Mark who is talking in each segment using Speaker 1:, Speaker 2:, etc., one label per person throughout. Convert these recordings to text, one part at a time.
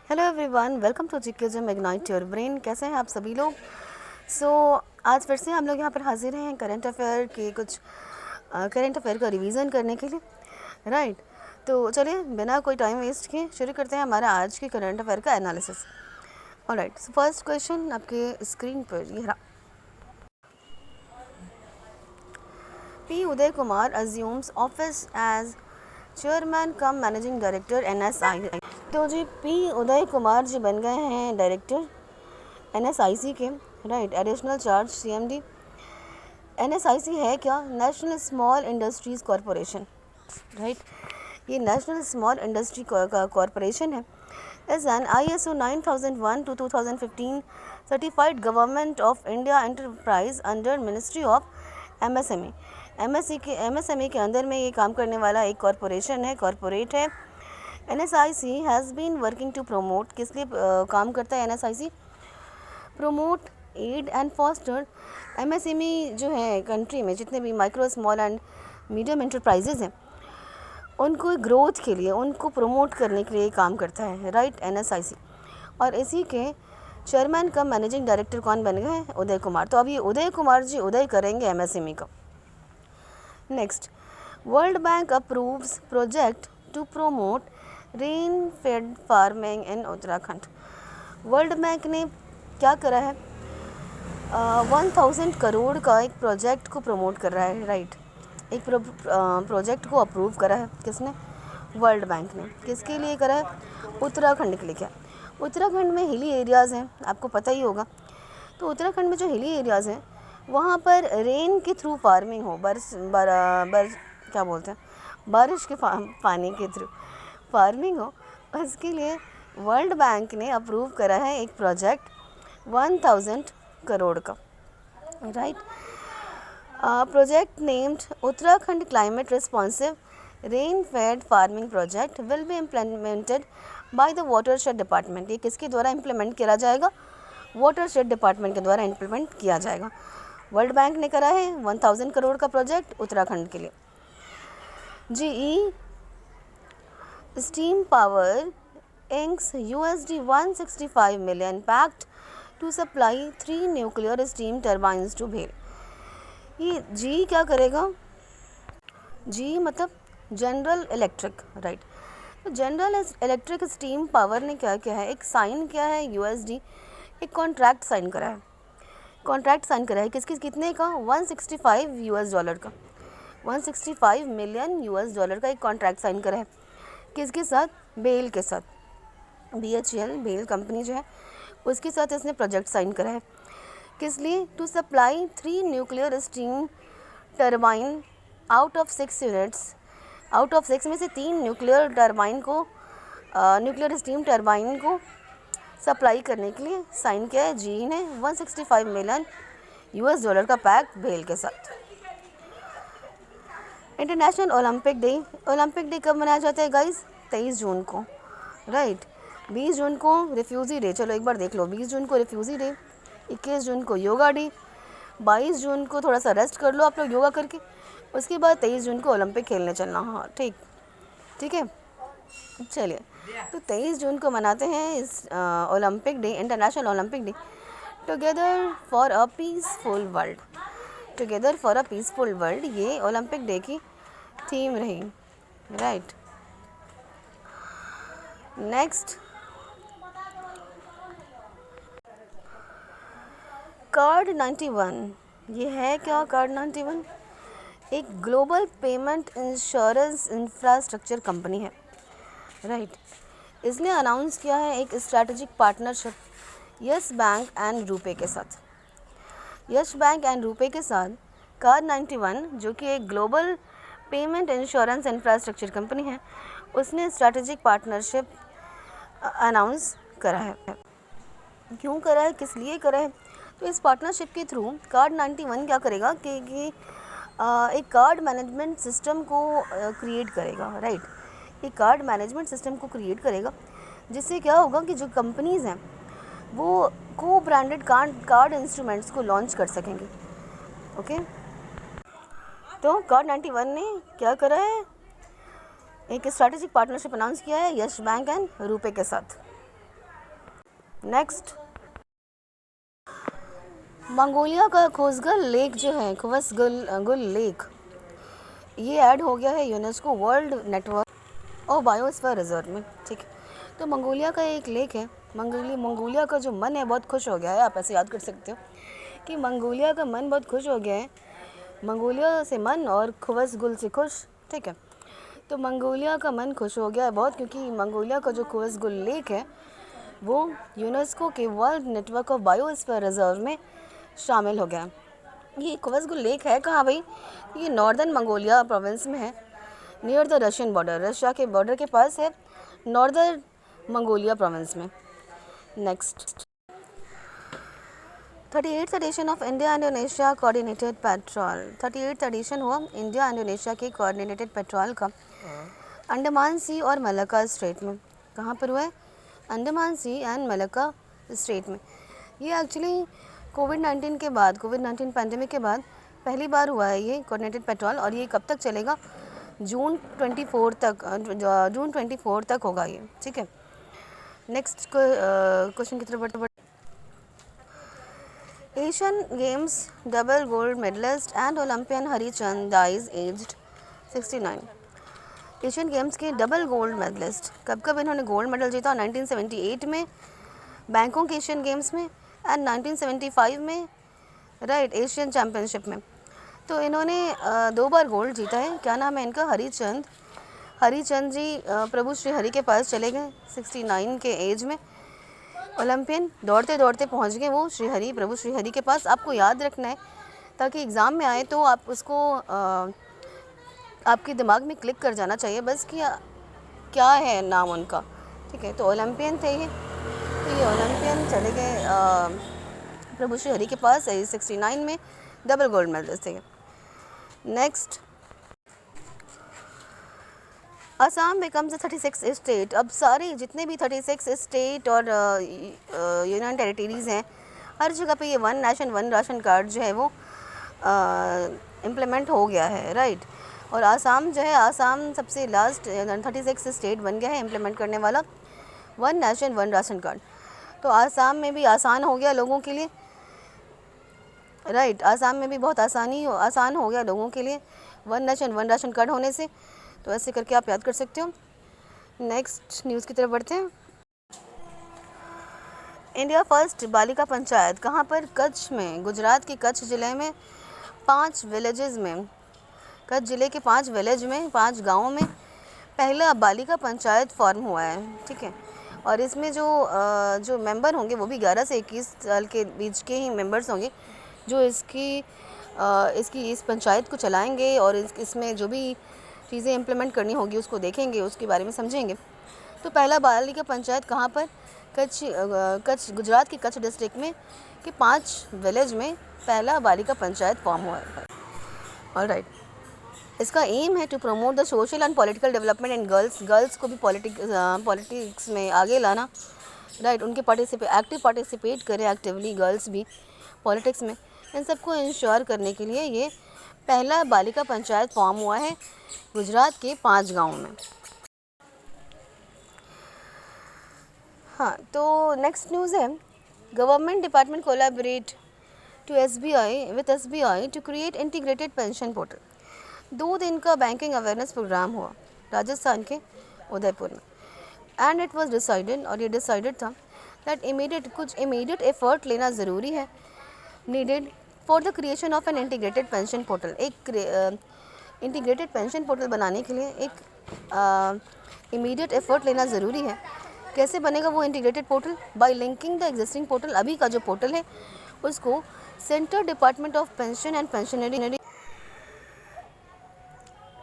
Speaker 1: Hello everyone, welcome to GK gym ignite your brain. कैसे हैं आप सभी लोग? आज फिर से हम लोग यहाँ पर हाजिर हैं करंट अफेयर के कुछ करंट अफेयर का रिवीजन करने के लिए, राइट। तो चलिए बिना कोई टाइम वेस्ट किए शुरू करते हैं हमारा आज के करंट अफेयर का analysis. Alright, so first question आपके स्क्रीन पर ये रहा। P Uday Kumar assumes office as chairman cum managing director NSI। तो जी पी उदय कुमार जी बन गए हैं डायरेक्टर NSIC के, right. Additional charge CMD। NSIC है क्या? National small industries corporation, right. ये नेशनल स्मॉल इंडस्ट्री कॉरपोरेशन है। Is an ISO 9001 to 2015 certified government of India enterprise under ministry of MSME। MSME के अंदर में ये काम करने वाला एक कॉरपोरेशन है, कॉरपोरेट है। NSIC has been working to promote, किस लिए काम करता है NSIC? Promote, aid and foster MSME जो है कंट्री में जितने भी micro small and medium enterprises हैं उनको ग्रोथ के लिए, उनको प्रमोट करने के लिए काम करता है, राइट, NSIC। और इसी के चेयरमैन कम मैनेजिंग डायरेक्टर कौन बन गए? उदय कुमार। तो अब ये उदय कुमार जी उदय करेंगे MSME का। Next, world bank approves project to promote rain fed farming in Uttarakhand. World bank ने क्या करा है? 1000 करोड़ का एक प्रोजेक्ट को प्रमोट कर रहा है, राइट। एक प्रोजेक्ट को अप्रूव करा है किसने? वर्ल्ड बैंक ने। किसके लिए करा है? उत्तराखंड के लिए। क्या उत्तराखंड में हिली एरियाज़ हैं, आपको पता ही होगा। तो उत्तराखंड में जो हिली एरियाज़ हैं वहाँ पर रेन के थ्रू फार्मिंग हो, क्या बोलते हैं, बारिश के पानी के थ्रू फार्मिंग हो, उसके लिए वर्ल्ड बैंक ने अप्रूव करा है एक प्रोजेक्ट 1000 करोड़ का, right. Project named Uttarakhand climate responsive rain fed farming project will be implemented by the watershed department. ये किसके द्वारा इम्प्लीमेंट किया जाएगा? वाटरशेड डिपार्टमेंट के द्वारा इम्प्लीमेंट किया जाएगा। वर्ल्ड बैंक ने करा है 1000 करोड़ का प्रोजेक्ट उत्तराखंड के लिए। GE steam power inks $165 million pact to supply 3 nuclear steam turbines to भेल। ये GE क्या करेगा? GE मतलब जनरल इलेक्ट्रिक, राइट। तो जनरल इलेक्ट्रिक स्टीम पावर ने क्या किया है? एक साइन किया है USD, एक कॉन्ट्रैक्ट साइन करा है। कॉन्ट्रैक्ट साइन करा है कितने का? $165 का, $165 million का एक कॉन्ट्रैक्ट साइन करा है। किसके साथ? बेल के साथ। BHEL बेल कंपनी जो है उसके साथ इसने प्रोजेक्ट साइन करा है। किस लिए? To supply 3 nuclear steam turbine out of 6 units. Out of 6 में से 3 न्यूक्लियर टरबाइन को, न्यूक्लियर स्टीम टरबाइन को सप्लाई करने के लिए साइन किया है GE ने $165 million का पैक्ट बेल के साथ। International Olympic day. Olympic day कब मनाया जाता है गाइस? 23 जून को, राइट। 20 जून को रिफ्यूज़ी डे, चलो एक बार देख लो। 20 जून को रिफ्यूज़ी डे, 21 जून को योगा डे, 22 जून को थोड़ा सा रेस्ट कर लो आप लोग योगा करके, उसके बाद 23 जून को ओलंपिक खेलने चलना। हाँ ठीक है। चलिए, तो 23 जून को मनाते हैं इस Olympic day, international Olympic day. Together for a peaceful world, together for a peaceful world ये ओलंपिक डे की थीम रही, राइट। Next, card 91। ये है क्या? कार्ड 91 एक global payment insurance infrastructure company है, राइट। इसने अनाउंस किया है एक strategic partnership yes bank and RuPay के साथ। यस बैंक एंड रुपे के साथ कार्ड 91 जो कि एक global payment insurance infrastructure company है, उसने स्ट्रैटेजिक पार्टनरशिप अनाउंस करा है। क्यों करा है, किस लिए करा है? तो इस पार्टनरशिप के थ्रू कार्ड 91 क्या करेगा कि एक कार्ड मैनेजमेंट सिस्टम को क्रिएट करेगा, राइट। एक कार्ड मैनेजमेंट सिस्टम को क्रिएट करेगा जिससे क्या होगा कि जो कंपनीज़ हैं वो को ब्रांडेड कार्ड इंस्ट्रूमेंट्स को लॉन्च कर सकेंगे, ओके। तो कार्ड 91 ने क्या करा है? एक स्ट्रैटेजिक पार्टनरशिप अनाउंस किया है यस बैंक एंड रुपे के साथ। नेक्स्ट, मंगोलिया का खोजगल लेक जो है, खुवसगुल लेक, ये ऐड हो गया है यूनेस्को वर्ल्ड नेटवर्क और बायोस्फीयर रिजर्व में। ठीक है, तो मंगोलिया का एक लेक है। मंगोलिया का जो मन है बहुत खुश हो गया है। आप ऐसे याद कर सकते हो कि मंगोलिया का मन बहुत खुश हो गया है। मंगोलिया से मन और खुवसगुल से खुश। ठीक है, तो मंगोलिया का मन खुश हो गया है बहुत, क्योंकि मंगोलिया का जो खुवसगुल लेक है वो यूनेस्को के world network of biosphere reserve में शामिल हो गया। ये खुवसगुल लेक है कहाँ भाई? ये नॉर्दर्न मंगोलिया प्रोविंस में है, near the Russian border, Russia के बॉर्डर के पास है, नॉर्दर्न मंगोलिया प्रोविंस में। Next, 38th edition of India Indonesia coordinated patrol. 38th edition हुआ इंडिया इंडोनेशिया के कोऑर्डिनेटेड पेट्रोल का अंडमान सी और मलक्का स्ट्रेट में। कहाँ पर हुआ है? अंडमान सी एंड मलक्का स्ट्रेट में। ये एक्चुअली कोविड-19 के बाद, कोविड-19 पैंडेमिक के बाद पहली बार हुआ है ये कोऑर्डिनेटेड पेट्रोल, और ये कब तक चलेगा? जून 24 तक होगा ये। ठीक है, नेक्स्ट क्वेश्चन की तरफ बढ़ते। Asian games double gold medallist and Olympian Harichand dies aged 69। Asian games के डबल गोल्ड मेडलिस्ट, कब इन्होंने गोल्ड मेडल जीता? 1978 में बैंकॉक एशियन गेम्स में एंड 1975 में, राइट, एशियन चैम्पियनशिप में। तो इन्होंने 2 बार गोल्ड जीता है। क्या नाम है इनका? हरिचंद जी प्रभु श्री हरि के पास चले गए 69 के एज में। ओलंपियन दौड़ते दौड़ते पहुंच गए वो प्रभु श्री हरि के पास। आपको याद रखना है ताकि एग्ज़ाम में आए तो आप उसको आपके दिमाग में क्लिक कर जाना चाहिए बस कि क्या है नाम उनका। ठीक है, तो ओलंपियन थे ये। तो ये ओलंपियन चले गए प्रभु श्री हरि के पास 69 में, डबल गोल्ड मेडलिस्ट थे। Next, Assam becomes 36 state. अब सारे जितने भी 36 स्टेट और यूनियन टेरिटरीज़ हैं, हर जगह पे ये one nation one ration card जो है वो इम्प्लीमेंट हो गया है, राइट। और आसाम जो है, आसाम सबसे लास्ट 36 स्टेट बन गया है इम्प्लीमेंट करने वाला one nation one ration card. तो आसाम में भी आसान हो गया लोगों के लिए, राइट। आसाम में भी बहुत आसान हो गया लोगों के लिए one nation one ration card होने से। तो ऐसे करके आप याद कर सकते हो। नेक्स्ट न्यूज़ की तरफ बढ़ते हैं। इंडिया फर्स्ट बालिका पंचायत कहाँ पर? कच्छ में, गुजरात के कच्छ ज़िले में 5 विलेजेस में, कच्छ ज़िले के 5 विलेज में, 5 गाँवों में पहला बालिका पंचायत फॉर्म हुआ है। ठीक है, और इसमें जो मेंबर होंगे वो भी 11 से 21 साल के बीच के ही मेंबर्स होंगे जो इस पंचायत को चलाएंगे और इसमें जो भी चीज़ें इम्प्लीमेंट करनी होगी उसको देखेंगे, उसके बारे में समझेंगे। तो पहला बालिका पंचायत कहाँ पर? कच्छ, गुजरात के कच्छ डिस्ट्रिक्ट में कि 5 विलेज में पहला बालिका पंचायत फॉर्म हुआ है। ऑलराइट, इसका एम है to promote the social and political development in girls को भी पॉलिटिक्स में आगे लाना, राइट। उनके एक्टिव पार्टिसिपेट करें एक्टिवली गर्ल्स भी पॉलिटिक्स में। इन सबको इंश्योर करने के लिए ये पहला बालिका पंचायत फॉर्म हुआ है गुजरात के 5 गाँव में। हाँ, तो नेक्स्ट न्यूज़ है, government department collaborate with SBI to create integrated pension portal. 2 दिन का बैंकिंग अवेयरनेस प्रोग्राम हुआ राजस्थान के उदयपुर में। एंड इट वाज डिसाइडेड, और ये डिसाइडेड था दैट कुछ इमीडिएट एफर्ट लेना ज़रूरी है, needed for the creation of an integrated pension portal. एक इंटीग्रेटेड पेंशन पोर्टल बनाने के लिए एक इमीडिएट एफर्ट लेना ज़रूरी है। कैसे बनेगा वो integrated portal? By linking the existing portal. अभी का जो पोर्टल है उसको central department of pension and pensionary,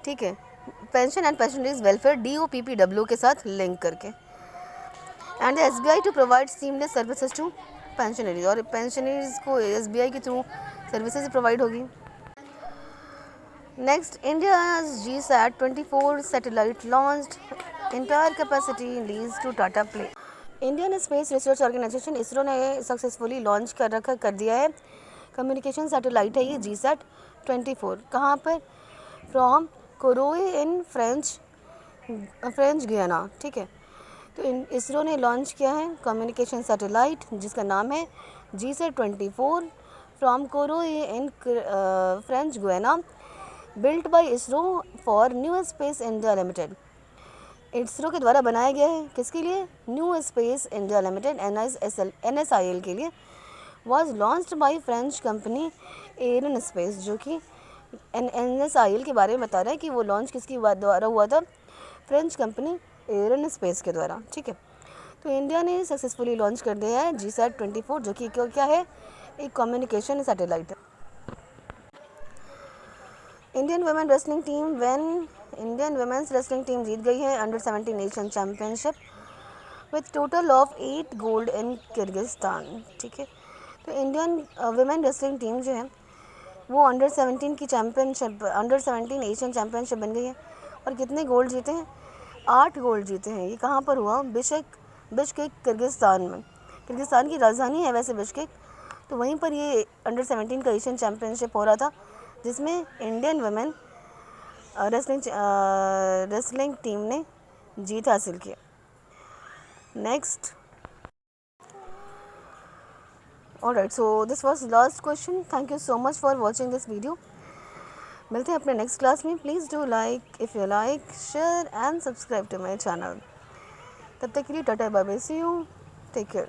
Speaker 1: ठीक है, pension and pensioners welfare DOPPW के साथ लिंक करके, and the SBI to provide seamless services to pensioners, और पेंशनरीज को SBI के थ्रू सर्विसेज प्रोवाइड होगी। Next, India's GSAT 24 satellite launched, entire capacity lease to Tata play. Indian space research organisation ISRO ने successfully launch कर दिया है communication satellite है ये GSAT 24। कहाँ पर? फ्रॉम कोरोए इन फ्रेंच गियाना, ठीक है। तो इसरो ने लॉन्च किया है कम्युनिकेशन सैटेलाइट जिसका नाम है GSAT-24 from Kourou in French Guiana, built by ISRO for new space India limited. ISRO के द्वारा बनाया गया है किसके लिए? New space India limited NSIL के लिए। Was launched by French company Arianespace, जो कि NSIL के बारे में बता रहा है कि वो लॉन्च किसकी द्वारा हुआ था? फ्रेंच कंपनी एरन स्पेस के द्वारा। ठीक है, तो इंडिया ने सक्सेसफुली लॉन्च कर दिया है GSAT-24, जो कि क्या है? एक कम्युनिकेशन सैटेलाइट है। इंडियन वुमेन्स रेसलिंग टीम जीत गई है under-17 Asian championship with total of 8 gold in Kyrgyzstan. ठीक है, तो इंडियन वुमेन रेसलिंग टीम जो है वो अंडर-17 की चैम्पियनशिप, अंडर-17 एशियन चैम्पियनशिप बन गई है। और कितने गोल्ड जीते हैं? 8 गोल्ड जीते हैं। ये कहाँ पर हुआ? बिश्केक किर्गिस्तान में। किर्गिस्तान की राजधानी है वैसे बिश्केक, तो वहीं पर ये अंडर-17 का एशियन चैम्पियनशिप हो रहा था, जिसमें इंडियन वुमेन रेसलिंग टीम ने जीत हासिल की। Next, alright, so this was last question. Thank you so much for watching this video. मिलते हैं अपने नेक्स्ट क्लास में। Please do like if you like, share and subscribe to my channel. तब तक के लिए tata bye bye, see you, take care.